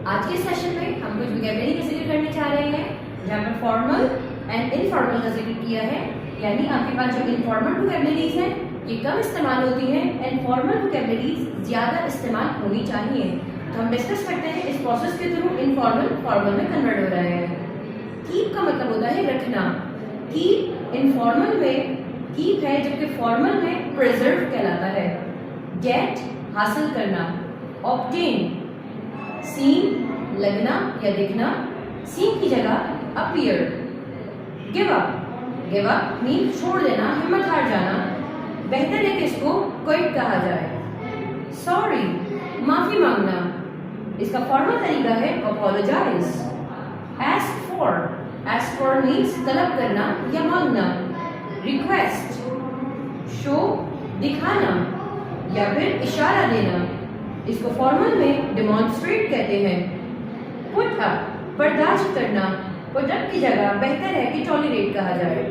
आज के सेशन में हम कुछ वोकैबुलरी का जिक्र करने जा रहे हैं, जहाँ पर फॉर्मल एंड इनफॉर्मल का जिक्र किया है। यानी आपके पास जो इनफॉर्मल वोकैबुलरीज हैं ये कम इस्तेमाल होती हैं एंड फॉर्मल वोकैबुलरीज ज़्यादा इस्तेमाल होनी चाहिए। तो हम डिस्कस करते हैं इस प्रोसेस के थ्रू इनफॉर्मल फॉर्मल में कन्वर्ट हो रहा है। कीप का मतलब होता है रखना। कीप इनफॉर्मल में कीप है, जबकि फॉर्मल में प्रिजर्व कहलाता है। गेट हासिल करना, ऑब्टेन सीन लगना या दिखना, सीन की जगह अपीयर। गिव अप मीन छोड़ देना, हिम्मत हार जाना। बेहतर है कि इसको क्विट कहा जाए। सॉरी माफी मांगना, इसका फॉर्मल तरीका है अपोलोजाइज। आस्क फॉर मीन्स तलब करना या मांगना। रिक्वेस्ट शो दिखाना या फिर इशारा देना, इसको फॉर्मल में डेमोन्स्ट्रेट कहते हैं। पुट अप बर्दाश्त करना, पुट अप की जगह बेहतर है कि टॉलरेट कहा जाए।